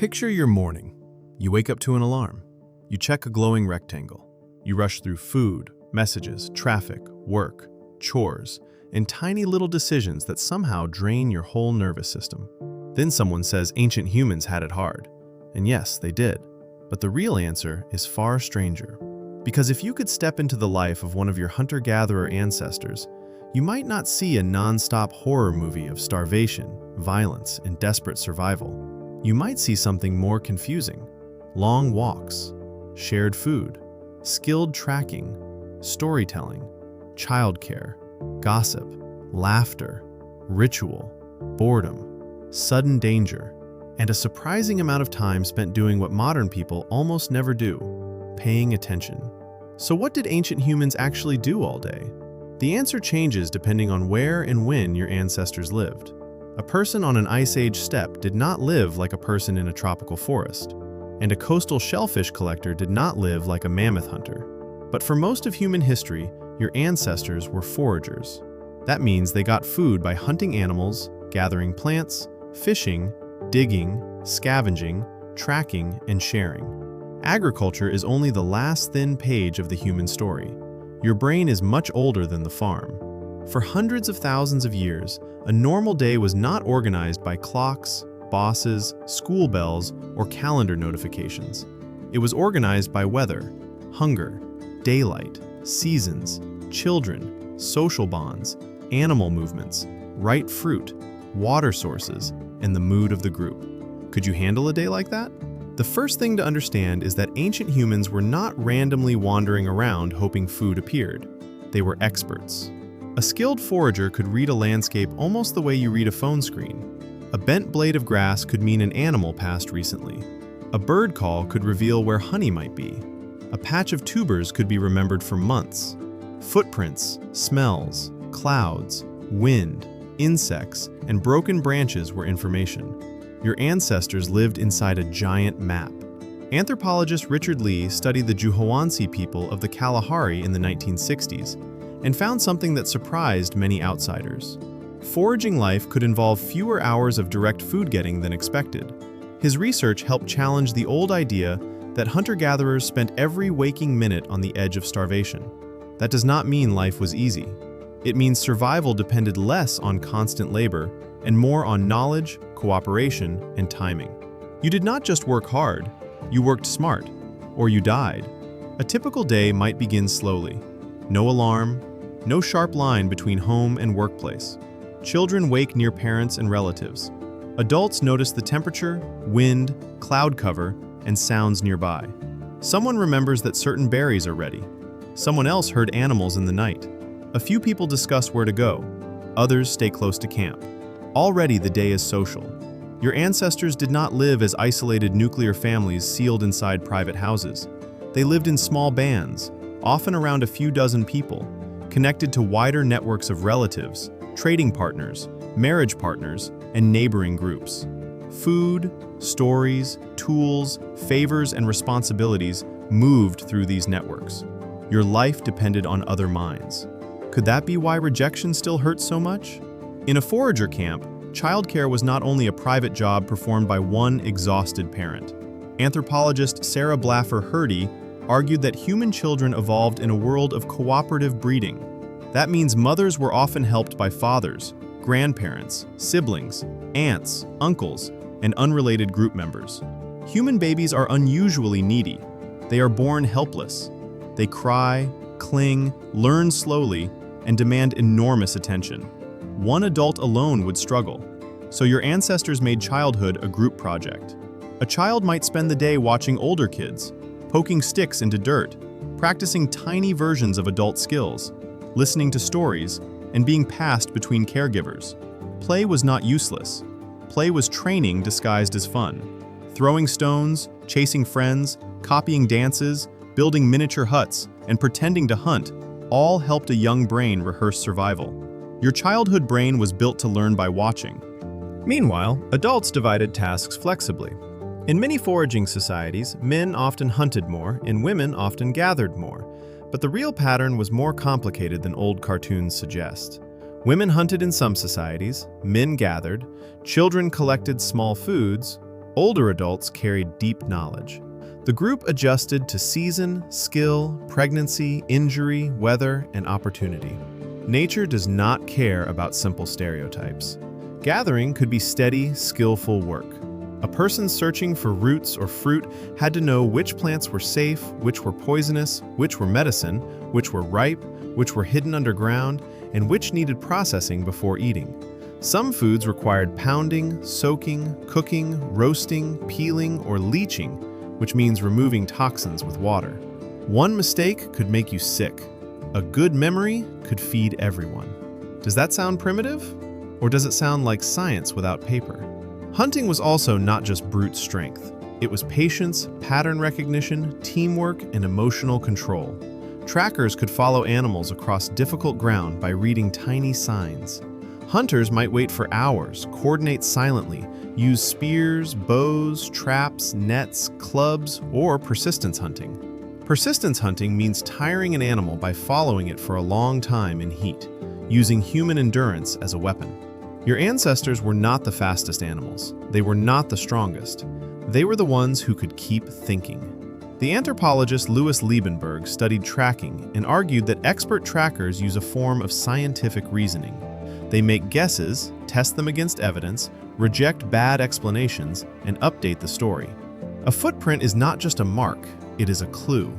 Picture your morning. You wake up to an alarm. You check a glowing rectangle. You rush through food, messages, traffic, work, chores, and tiny little decisions that somehow drain your whole nervous system. Then someone says ancient humans had it hard. And yes, they did. But the real answer is far stranger. Because if you could step into the life of one of your hunter-gatherer ancestors, you might not see a non-stop horror movie of starvation, violence, and desperate survival. You might see something more confusing. Long walks, shared food, skilled tracking, storytelling, childcare, gossip, laughter, ritual, boredom, sudden danger, and a surprising amount of time spent doing what modern people almost never do, paying attention. So what did ancient humans actually do all day? The answer changes depending on where and when your ancestors lived. A person on an Ice Age steppe did not live like a person in a tropical forest, and a coastal shellfish collector did not live like a mammoth hunter. But for most of human history, your ancestors were foragers. That means they got food by hunting animals, gathering plants, fishing, digging, scavenging, tracking, and sharing. Agriculture is only the last thin page of the human story. Your brain is much older than the farm. For hundreds of thousands of years, a normal day was not organized by clocks, bosses, school bells, or calendar notifications. It was organized by weather, hunger, daylight, seasons, children, social bonds, animal movements, ripe fruit, water sources, and the mood of the group. Could you handle a day like that? The first thing to understand is that ancient humans were not randomly wandering around hoping food appeared. They were experts. A skilled forager could read a landscape almost the way you read a phone screen. A bent blade of grass could mean an animal passed recently. A bird call could reveal where honey might be. A patch of tubers could be remembered for months. Footprints, smells, clouds, wind, insects, and broken branches were information. Your ancestors lived inside a giant map. Anthropologist Richard Lee studied the Juhoansi people of the Kalahari in the 1960s and found something that surprised many outsiders. Foraging life could involve fewer hours of direct food getting than expected. His research helped challenge the old idea that hunter-gatherers spent every waking minute on the edge of starvation. That does not mean life was easy. It means survival depended less on constant labor and more on knowledge, cooperation, and timing. You did not just work hard, you worked smart, or you died. A typical day might begin slowly. No alarm, no sharp line between home and workplace. Children wake near parents and relatives. Adults notice the temperature, wind, cloud cover, and sounds nearby. Someone remembers that certain berries are ready. Someone else heard animals in the night. A few people discuss where to go. Others stay close to camp. Already the day is social. Your ancestors did not live as isolated nuclear families sealed inside private houses. They lived in small bands, often around a few dozen people, connected to wider networks of relatives, trading partners, marriage partners, and neighboring groups. Food, stories, tools, favors, and responsibilities moved through these networks. Your life depended on other minds. Could that be why rejection still hurts so much? In a forager camp, childcare was not only a private job performed by one exhausted parent. Anthropologist Sarah Blaffer Hrdy argued that human children evolved in a world of cooperative breeding. That means mothers were often helped by fathers, grandparents, siblings, aunts, uncles, and unrelated group members. Human babies are unusually needy. They are born helpless. They cry, cling, learn slowly, and demand enormous attention. One adult alone would struggle. So your ancestors made childhood a group project. A child might spend the day watching older kids, poking sticks into dirt, practicing tiny versions of adult skills, listening to stories, and being passed between caregivers. Play was not useless. Play was training disguised as fun. Throwing stones, chasing friends, copying dances, building miniature huts, and pretending to hunt all helped a young brain rehearse survival. Your childhood brain was built to learn by watching. Meanwhile, adults divided tasks flexibly. In many foraging societies, men often hunted more and women often gathered more. But the real pattern was more complicated than old cartoons suggest. Women hunted in some societies, men gathered, children collected small foods, Older adults carried deep knowledge. The group adjusted to season, skill, pregnancy, injury, weather, and opportunity. Nature does not care about simple stereotypes. Gathering could be steady, skillful work. A person searching for roots or fruit had to know which plants were safe, which were poisonous, which were medicine, which were ripe, which were hidden underground, and which needed processing before eating. Some foods required pounding, soaking, cooking, roasting, peeling, or leaching, which means removing toxins with water. One mistake could make you sick. A good memory could feed everyone. Does that sound primitive? Or does it sound like science without paper? Hunting was also not just brute strength. It was patience, pattern recognition, teamwork, and emotional control. Trackers could follow animals across difficult ground by reading tiny signs. Hunters might wait for hours, coordinate silently, use spears, bows, traps, nets, clubs, or persistence hunting. Persistence hunting means tiring an animal by following it for a long time in heat, using human endurance as a weapon. Your ancestors were not the fastest animals. They were not the strongest. They were the ones who could keep thinking. The anthropologist Louis Liebenberg studied tracking and argued that expert trackers use a form of scientific reasoning. They make guesses, test them against evidence, reject bad explanations, and update the story. A footprint is not just a mark, it is a clue.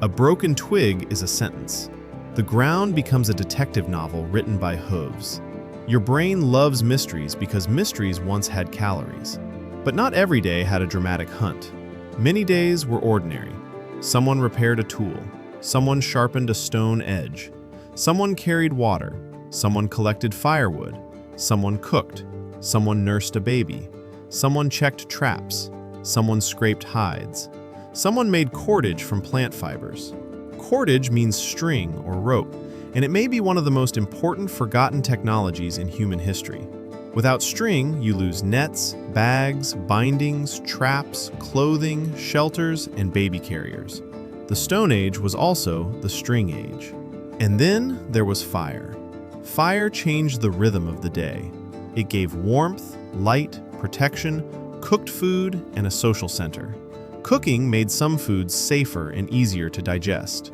A broken twig is a sentence. The ground becomes a detective novel written by hooves. Your brain loves mysteries because mysteries once had calories. But not every day had a dramatic hunt. Many days were ordinary. Someone repaired a tool. Someone sharpened a stone edge. Someone carried water. Someone collected firewood. Someone cooked. Someone nursed a baby. Someone checked traps. Someone scraped hides. Someone made cordage from plant fibers. Cordage means string or rope, and it may be one of the most important forgotten technologies in human history. Without string, you lose nets, bags, bindings, traps, clothing, shelters, and baby carriers. The Stone Age was also the String Age. And then there was fire. Fire changed the rhythm of the day. It gave warmth, light, protection, cooked food, and a social center. Cooking made some foods safer and easier to digest.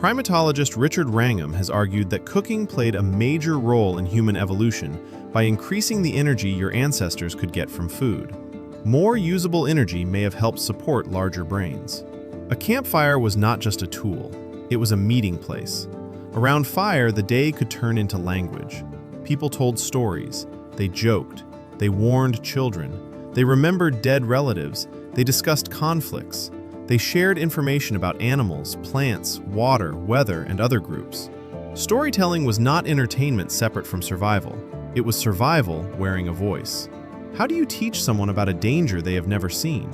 Primatologist Richard Wrangham has argued that cooking played a major role in human evolution by increasing the energy your ancestors could get from food. More usable energy may have helped support larger brains. A campfire was not just a tool, it was a meeting place. Around fire, the day could turn into language. People told stories, they joked, they warned children, they remembered dead relatives, they discussed conflicts. They shared information about animals, plants, water, weather, and other groups. Storytelling was not entertainment separate from survival. It was survival wearing a voice. How do you teach someone about a danger they have never seen?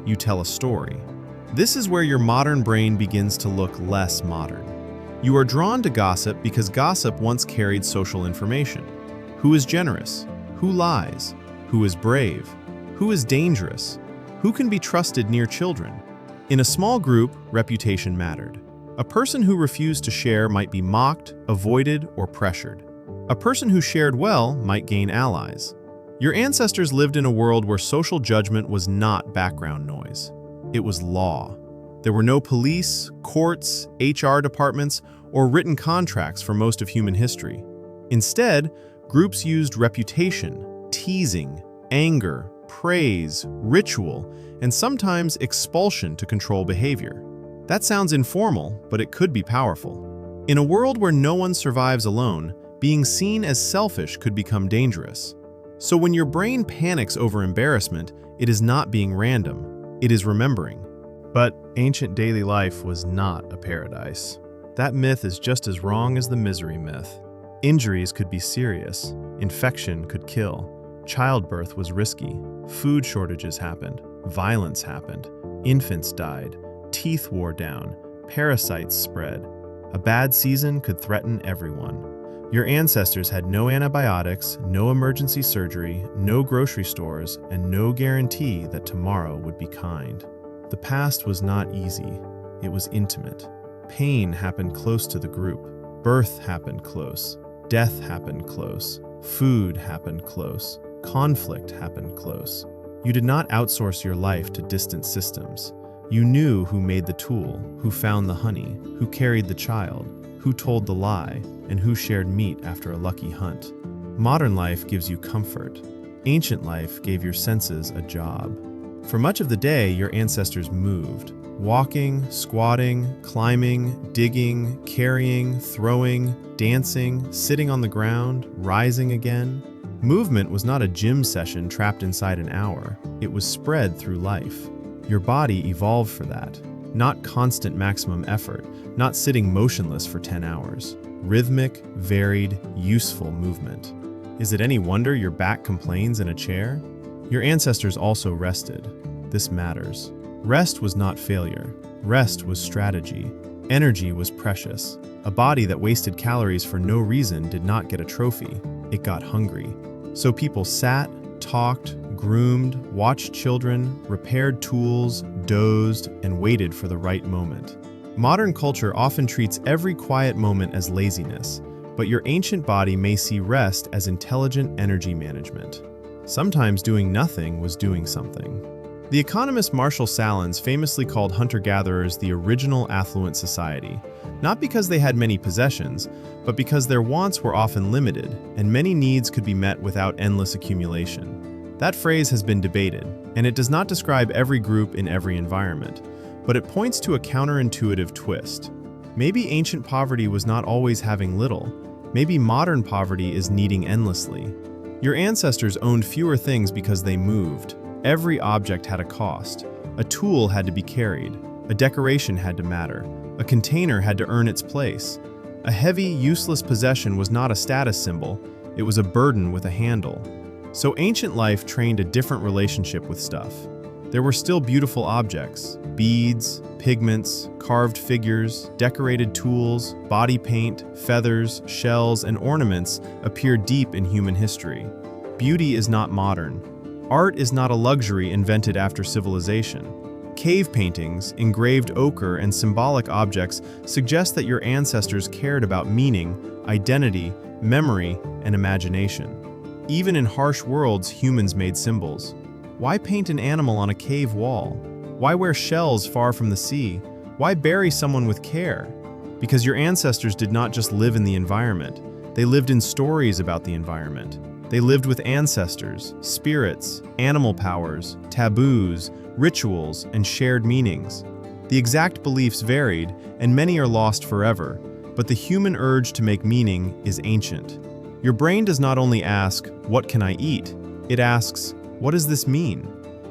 You tell a story. This is where your modern brain begins to look less modern. You are drawn to gossip because gossip once carried social information. Who is generous? Who lies? Who is brave? Who is dangerous? Who can be trusted near children? In a small group, reputation mattered. A person who refused to share might be mocked, avoided, or pressured. A person who shared well might gain allies. Your ancestors lived in a world where social judgment was not background noise. It was law. There were no police, courts, HR departments, or written contracts for most of human history. Instead, groups used reputation, teasing, anger, praise, ritual, and sometimes expulsion to control behavior. That sounds informal, but it could be powerful. In a world where no one survives alone, being seen as selfish could become dangerous. So when your brain panics over embarrassment, it is not being random, it is remembering. But ancient daily life was not a paradise. That myth is just as wrong as the misery myth. Injuries could be serious, infection could kill, childbirth was risky, food shortages happened, violence happened, infants died, teeth wore down, parasites spread. A bad season could threaten everyone. Your ancestors had no antibiotics, no emergency surgery, no grocery stores, and no guarantee that tomorrow would be kind. The past was not easy. It was intimate. Pain happened close to the group. Birth happened close. Death happened close. Food happened close. Conflict happened close. You did not outsource your life to distant systems. You knew who made the tool, who found the honey, who carried the child, who told the lie, and who shared meat after a lucky hunt. Modern life gives you comfort. Ancient life gave your senses a job. For much of the day, your ancestors moved, walking, squatting, climbing, digging, carrying, throwing, dancing, sitting on the ground, rising again. Movement was not a gym session trapped inside an hour. It was spread through life. Your body evolved for that. Not constant maximum effort, not sitting motionless for 10 hours. Rhythmic, varied, useful movement. Is it any wonder your back complains in a chair? Your ancestors also rested. This matters. Rest was not failure. Rest was strategy. Energy was precious. A body that wasted calories for no reason did not get a trophy. It got hungry. So people sat, talked, groomed, watched children, repaired tools, dozed, and waited for the right moment. Modern culture often treats every quiet moment as laziness, but your ancient body may see rest as intelligent energy management. Sometimes doing nothing was doing something. The economist Marshall Salins famously called hunter-gatherers the original affluent society, not because they had many possessions, but because their wants were often limited, and many needs could be met without endless accumulation. That phrase has been debated, and it does not describe every group in every environment, but it points to a counterintuitive twist. Maybe ancient poverty was not always having little. Maybe modern poverty is needing endlessly. Your ancestors owned fewer things because they moved. Every object had a cost. A tool had to be carried. A decoration had to matter. A container had to earn its place. A heavy, useless possession was not a status symbol. It was a burden with a handle. So ancient life trained a different relationship with stuff. There were still beautiful objects: beads, pigments, carved figures, decorated tools, body paint, feathers, shells, and ornaments appear deep in human history. Beauty is not modern. Art is not a luxury invented after civilization. Cave paintings, engraved ochre, and symbolic objects suggest that your ancestors cared about meaning, identity, memory, and imagination. Even in harsh worlds, humans made symbols. Why paint an animal on a cave wall? Why wear shells far from the sea? Why bury someone with care? Because your ancestors did not just live in the environment. They lived in stories about the environment. They lived with ancestors, spirits, animal powers, taboos, rituals, and shared meanings. The exact beliefs varied, and many are lost forever, but the human urge to make meaning is ancient. Your brain does not only ask, "What can I eat?" It asks, "What does this mean?"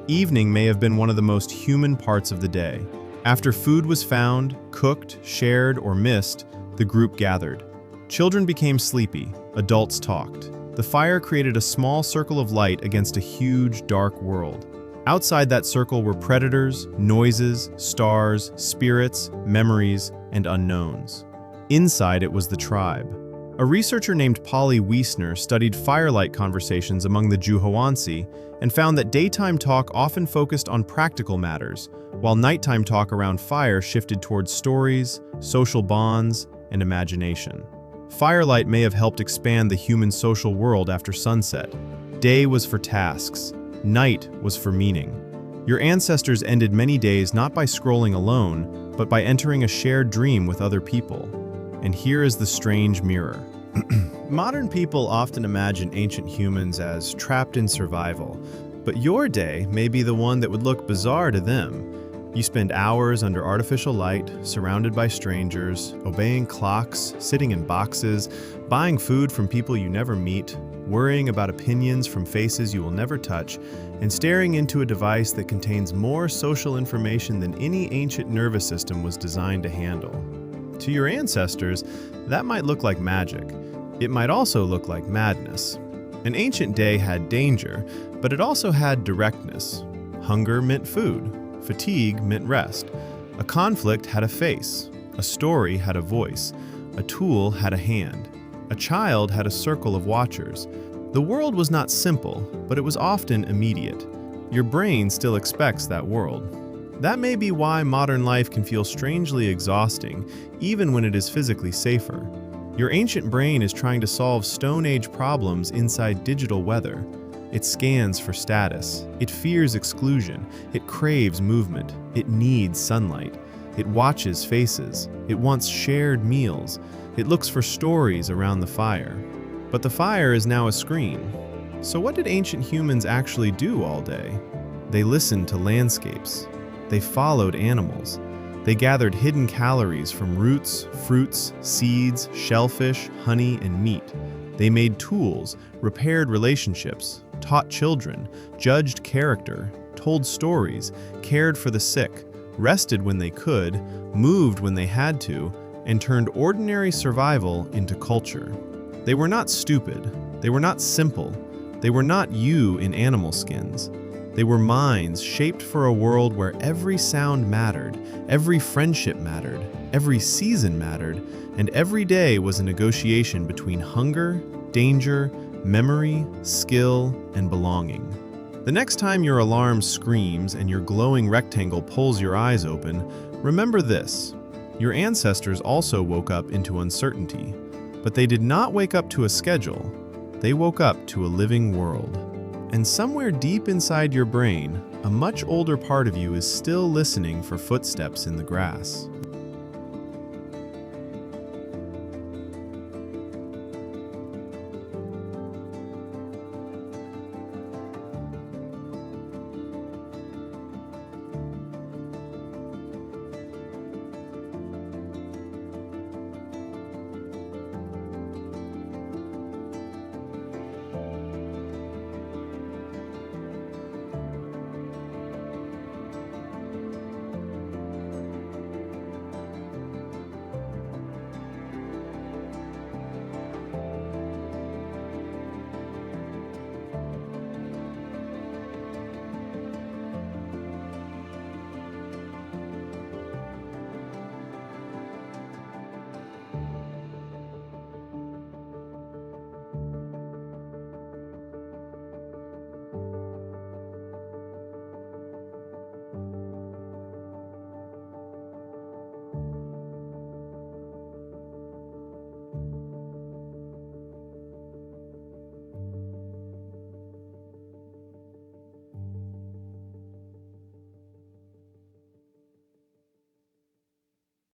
Evening may have been one of the most human parts of the day. After food was found, cooked, shared, or missed, the group gathered. Children became sleepy, adults talked. The fire created a small circle of light against a huge, dark world. Outside that circle were predators, noises, stars, spirits, memories, and unknowns. Inside it was the tribe. A researcher named Polly Wiesner studied firelight conversations among the Juhoansi and found that daytime talk often focused on practical matters, while nighttime talk around fire shifted towards stories, social bonds, and imagination. Firelight may have helped expand the human social world after sunset. Day was for tasks. Night was for meaning. Your ancestors ended many days not by scrolling alone, but by entering a shared dream with other people. And here is the strange mirror. Modern people often imagine ancient humans as trapped in survival, but your day may be the one that would look bizarre to them. You spend hours under artificial light, surrounded by strangers, obeying clocks, sitting in boxes, buying food from people you never meet, worrying about opinions from faces you will never touch, and staring into a device that contains more social information than any ancient nervous system was designed to handle. To your ancestors, that might look like magic. It might also look like madness. An ancient day had danger, but it also had directness. Hunger meant food. Fatigue meant rest. A conflict had a face. A story had a voice. A tool had a hand. A child had a circle of watchers. The world was not simple, but it was often immediate. Your brain still expects that world. That may be why modern life can feel strangely exhausting, even when it is physically safer. Your ancient brain is trying to solve Stone Age problems inside digital weather. It scans for status. It fears exclusion. It craves movement. It needs sunlight. It watches faces. It wants shared meals. It looks for stories around the fire. But the fire is now a screen. So what did ancient humans actually do all day? They listened to landscapes. They followed animals. They gathered hidden calories from roots, fruits, seeds, shellfish, honey, and meat. They made tools, repaired relationships, taught children, judged character, told stories, cared for the sick, rested when they could, moved when they had to, and turned ordinary survival into culture. They were not stupid. They were not simple. They were not you in animal skins. They were minds shaped for a world where every sound mattered, every friendship mattered, every season mattered, and every day was a negotiation between hunger, danger, memory, skill, and belonging. The next time your alarm screams and your glowing rectangle pulls your eyes open, remember this. Your ancestors also woke up into uncertainty, but they did not wake up to a schedule. They woke up to a living world. And somewhere deep inside your brain, a much older part of you is still listening for footsteps in the grass.